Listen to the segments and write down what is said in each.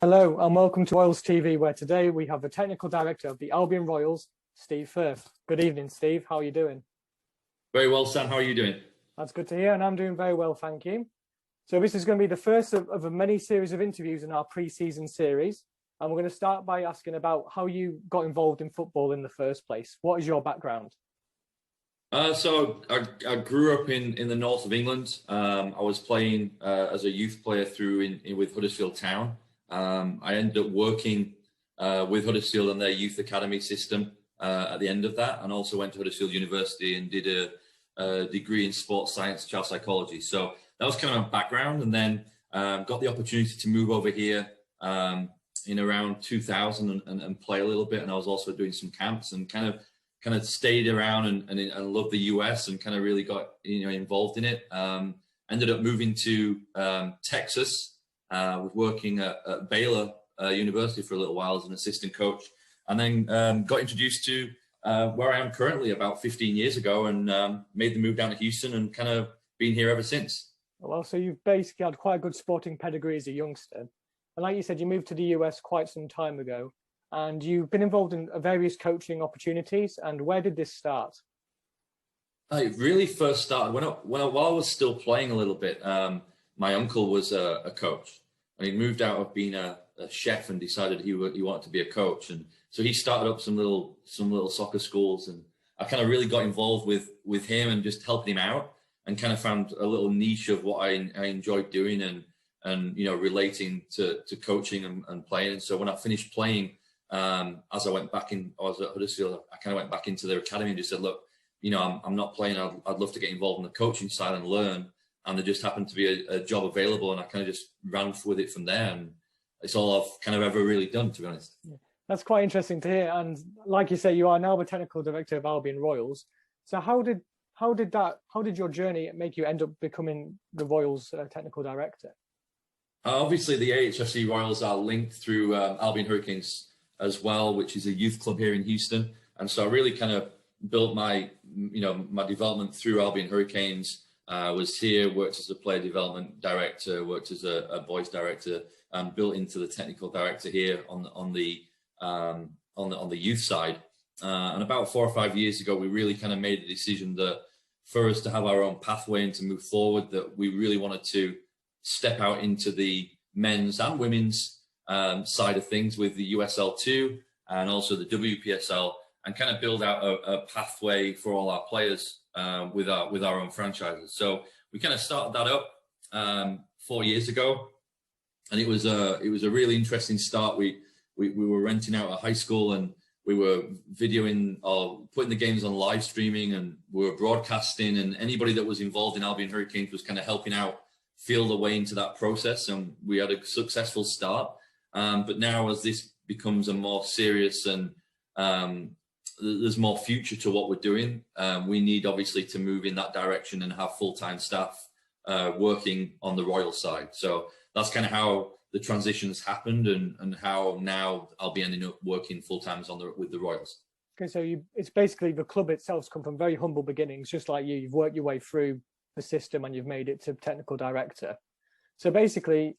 Hello and welcome to Royals TV, where today we have the technical director of the Albion Royals, Steve Firth. Good evening, Steve. How are you doing? Very well, Sam. How are you doing? That's good to hear, and I'm doing very well, thank you. So this is going to be the first of a many series of interviews in our pre-season series, and we're going to start by asking about how you got involved in football in the first place. What is your background? So I grew up in the north of England. I was playing as a youth player with Huddersfield Town. I ended up working with Huddersfield and their youth academy system at the end of that, and also went to Huddersfield University and did a degree in sports science, child psychology. So that was kind of my background, and then got the opportunity to move over here in around 2000 and play a little bit. And I was also doing some camps and kind of stayed around and loved the US and kind of really got involved in it. Ended up moving to Texas. Was working at Baylor University for a little while as an assistant coach, and then got introduced to where I am currently about 15 years ago, and made the move down to Houston and kind of been here ever since. Well, so you've basically had quite a good sporting pedigree as a youngster. And like you said, you moved to the US quite some time ago, and you've been involved in various coaching opportunities. And where did this start? It really first started while I was still playing a little bit. My uncle was a coach. And he moved out of being a chef and decided he wanted to be a coach, and so he started up some little soccer schools, and I kind of really got involved with him and just helping him out, and kind of found a little niche of what I enjoyed doing and relating to coaching and playing. And so when I finished playing, as I went back in, I was at Huddersfield. I kind of went back into their academy and just said, look, I'm not playing. I'd love to get involved in the coaching side and learn. And there just happened to be a job available, and I kind of just ran with it from there. And it's all I've kind of ever really done, to be honest. Yeah, that's quite interesting to hear. And like you say, you are now the technical director of Albion Royals. So how did your journey make you end up becoming the Royals technical director? Obviously, the AHFC Royals are linked through Albion Hurricanes as well, which is a youth club here in Houston. And so I really kind of built my development through Albion Hurricanes. Was here, worked as a player development director, worked as a boys director, and built into the technical director here on the youth side. And about 4 or 5 years ago, we really kind of made the decision that for us to have our own pathway and to move forward, that we really wanted to step out into the men's and women's side of things with the USL2 and also the WPSL, and kind of build out a pathway for all our players with our own franchises. So we kind of started that up 4 years ago, and it was a really interesting start. We were renting out a high school, and we were videoing or putting the games on live streaming, and we were broadcasting, and anybody that was involved in Albion Hurricanes was kind of helping out feel the way into that process, and we had a successful start. But now, as this becomes a more serious and there's more future to what we're doing, we need obviously to move in that direction and have full-time staff working on the Royal side. So that's kind of how the transitions happened, and how now I'll be ending up working full-time with the Royals. Okay, so it's basically the club itself's come from very humble beginnings, just like you. You've worked your way through the system and you've made it to technical director. So basically,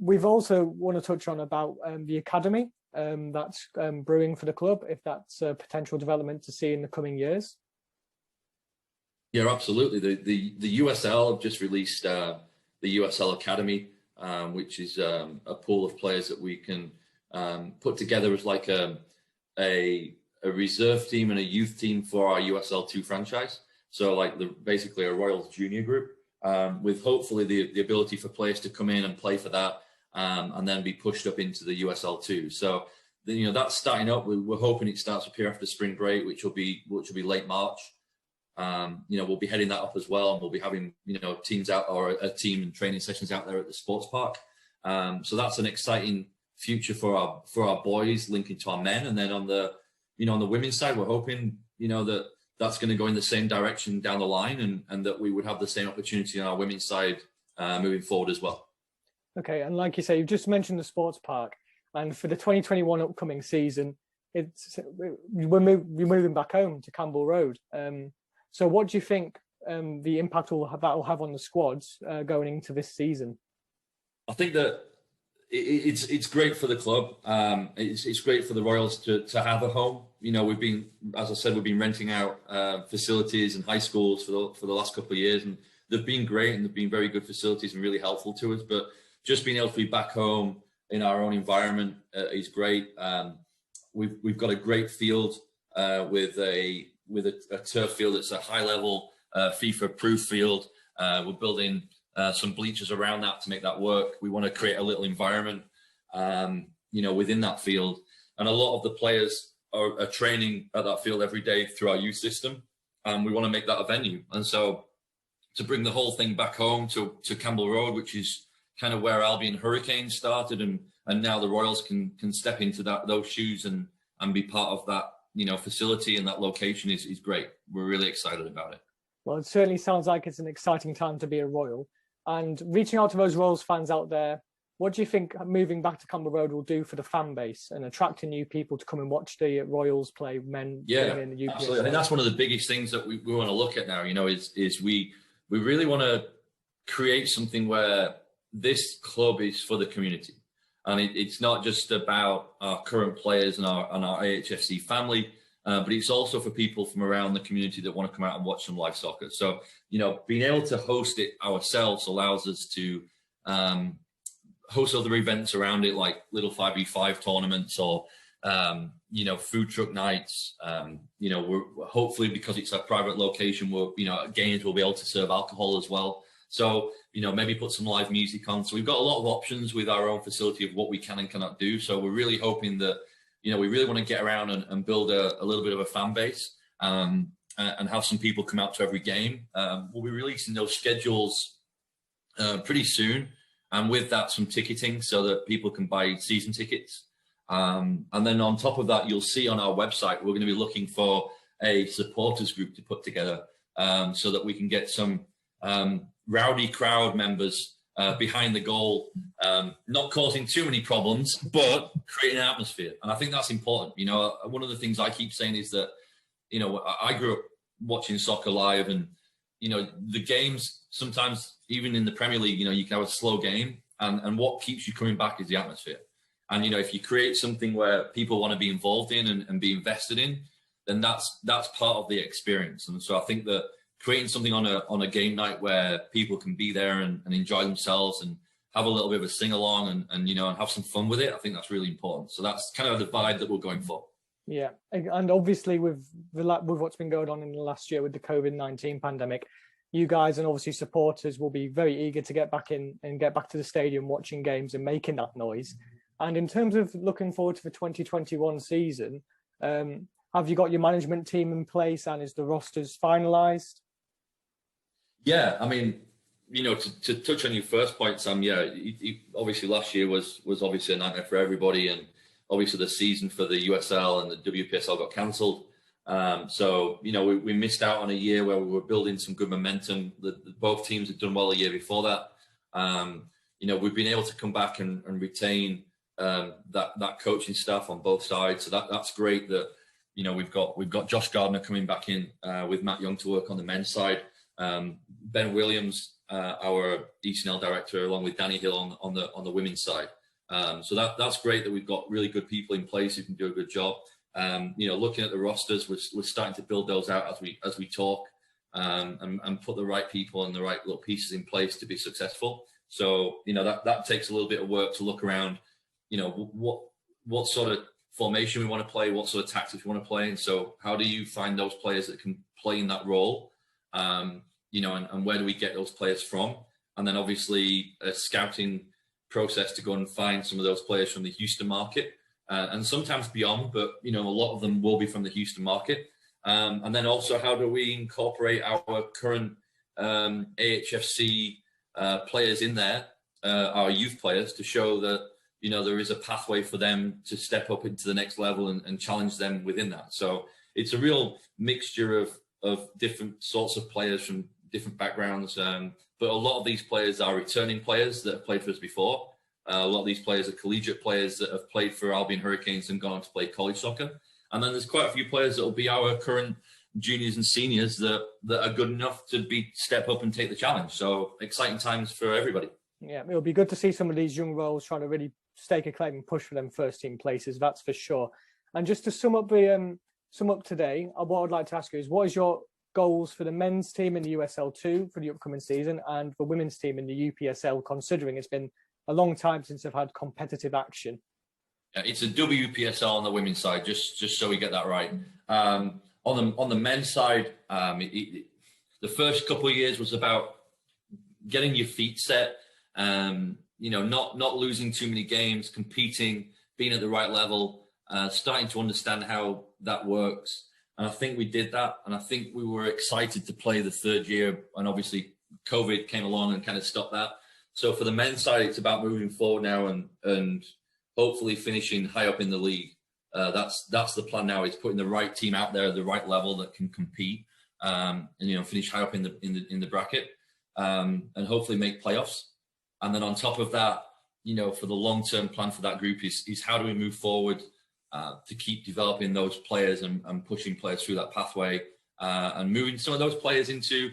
we've also want to touch on about the academy that's brewing for the club, if that's a potential development to see in the coming years. Yeah, absolutely. The USL have just released the USL Academy, which is a pool of players that we can put together as like a reserve team and a youth team for our USL2 franchise. So like basically a Royals junior group, with hopefully the ability for players to come in and play for that, and then be pushed up into the USL2. So that's starting up. We're hoping it starts up here after spring break, which will be late March. We'll be heading that up as well, and we'll be having teams out, or a team and training sessions out there at the sports park. So that's an exciting future for our boys, linking to our men. And then on the women's side, we're hoping that's going to go in the same direction down the line, and that we would have the same opportunity on our women's side moving forward as well. Okay, and like you say, you've just mentioned the sports park, and for the 2021 upcoming season, we're moving back home to Campbell Road. So what do you think the impact that will have on the squads going into this season? I think that it's great for the club. It's great for the Royals to have a home. You know, we've been, as I said, we've been renting out facilities in high schools for the last couple of years, and they've been great, and they've been very good facilities and really helpful to us. But just being able to be back home in our own environment is great. We've got a great field with a turf field that's a high level FIFA proof field. We're building some bleachers around that to make that work. We want to create a little environment, you know, within that field. And a lot of the players are training at that field every day through our youth system. And we want to make that a venue. And so to bring the whole thing back home to Campbell Road, which is kind of where Albion Hurricanes started, and now the Royals can step into those shoes and be part of that, you know, facility, and that location is great. We're really excited about it. Well, it certainly sounds like it's an exciting time to be a Royal. And reaching out to those Royals fans out there, what do you think moving back to Campbell Road will do for the fan base and attracting new people to come and watch the Royals play men? Yeah, in the UPS? Absolutely. I think that's one of the biggest things that we want to look at now, you know, is we really want to create something where this club is for the community. And it's not just about our current players and our AHFC family, but it's also for people from around the community that want to come out and watch some live soccer. So, you know, being able to host it ourselves allows us to host other events around it, like little 5v5 tournaments or, you know, food truck nights. You know, we're hopefully, because it's a private location, you know, games will be able to serve alcohol as well. So, you know, maybe put some live music on. So we've got a lot of options with our own facility of what we can and cannot do. So we're really hoping that, you know, we really want to get around and build a little bit of a fan base and have some people come out to every game. We'll be releasing those schedules pretty soon. And with that, some ticketing so that people can buy season tickets. And then on top of that, you'll see on our website, we're going to be looking for a supporters group to put together so that we can get some rowdy crowd members behind the goal, not causing too many problems, but creating an atmosphere. And I think that's important. You know, one of the things I keep saying is that, you know, I grew up watching soccer live, and, you know, the games sometimes, even in the Premier League, you know, you can have a slow game, and what keeps you coming back is the atmosphere. And, you know, if you create something where people want to be involved in and be invested in, then that's part of the experience. And so I think that creating something on a game night where people can be there and enjoy themselves and have a little bit of a sing along and you know, and have some fun with it, I think that's really important. So that's kind of the vibe that we're going for. Yeah, and obviously with what's been going on in the last year with the COVID-19 pandemic, you guys and obviously supporters will be very eager to get back in and get back to the stadium, watching games and making that noise. And in terms of looking forward to the 2021 season, have you got your management team in place, and is the rosters finalised? Yeah, I mean, you know, to touch on your first point, Sam, yeah, obviously last year was obviously a nightmare for everybody, and obviously the season for the USL and the WPSL got cancelled. So, you know, we missed out on a year where we were building some good momentum. Both teams had done well a year before that. You know, we've been able to come back and retain that coaching staff on both sides. So that's great that, you know, we've got Josh Gardner coming back in with Matt Young to work on the men's side. Ben Williams, our ECNL director, along with Danny Hill on the women's side. So that's great that we've got really good people in place who can do a good job. You know, looking at the rosters, we're starting to build those out as we talk, and put the right people and the right little pieces in place to be successful. So, you know, that takes a little bit of work to look around, you know, what sort of formation we want to play, what sort of tactics we want to play. And so how do you find those players that can play in that role? You know, and where do we get those players from? And then obviously a scouting process to go and find some of those players from the Houston market, and sometimes beyond, but, you know, a lot of them will be from the Houston market. And then also, how do we incorporate our current AHFC players in there, our youth players, to show that, you know, there is a pathway for them to step up into the next level and challenge them within that. So it's a real mixture of different sorts of players from different backgrounds. But a lot of these players are returning players that have played for us before. A lot of these players are collegiate players that have played for Albion Hurricanes and gone on to play college soccer. And then there's quite a few players that will be our current juniors and seniors that are good enough to step up and take the challenge. So exciting times for everybody. Yeah, it'll be good to see some of these young roles trying to really stake a claim and push for them first team places, that's for sure. And just to sum up today, what I'd like to ask you is, what is your goals for the men's team in the USL2 for the upcoming season, and the women's team in the UPSL, considering it's been a long time since they've had competitive action? It's a WPSL on the women's side, just so we get that right. On the men's side, the first couple of years was about getting your feet set, not losing too many games, competing, being at the right level, starting to understand how that works. And I think we did that. And I think we were excited to play the third year. And obviously COVID came along and kind of stopped that. So for the men's side, it's about moving forward now and hopefully finishing high up in the league. That's the plan now, is putting the right team out there at the right level that can compete, and finish high up in the bracket, and hopefully make playoffs. And then on top of that, for the long-term plan for that group is how do we move forward to keep developing those players and pushing players through that pathway, and moving some of those players into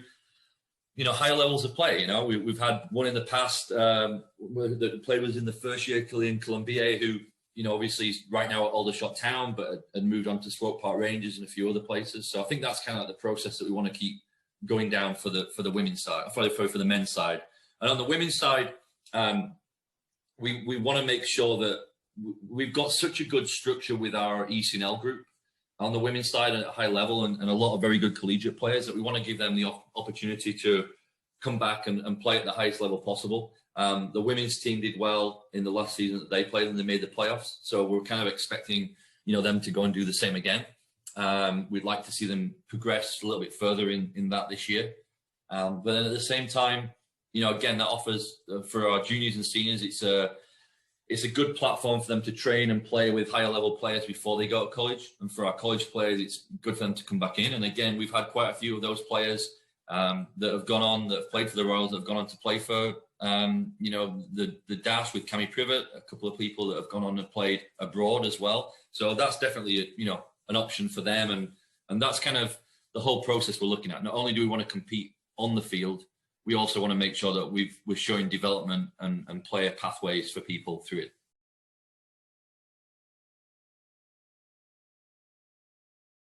higher levels of play. We've had one in the past that played was in the first year, Killian Colombier, who obviously is right now at Aldershot Town, but had moved on to Swope Park Rangers and a few other places. So I think that's kind of like the process that we want to keep going down for the women's side, for the men's side. And on the women's side, we want to make sure that we've got such a good structure with our ECNL group on the women's side at a high level, and a lot of very good collegiate players, that we want to give them the opportunity to come back and play at the highest level possible. The women's team did well in the last season that they played, and they made the playoffs. So we're kind of expecting, them to go and do the same again. We'd like to see them progress a little bit further in that this year. But then at the same time, again, that offers for our juniors and seniors, it's a good platform for them to train and play with higher level players before they go to college. And for our college players, it's good for them to come back in. And again, we've had quite a few of those players that have gone on, that have played for the Royals, that have gone on to play for, the Dash with Cammy Privet, a couple of people that have gone on and played abroad as well. So that's definitely, an option for them. And that's kind of the whole process we're looking at. Not only do we want to compete on the field, we also want to make sure that we're showing development and player pathways for people through it.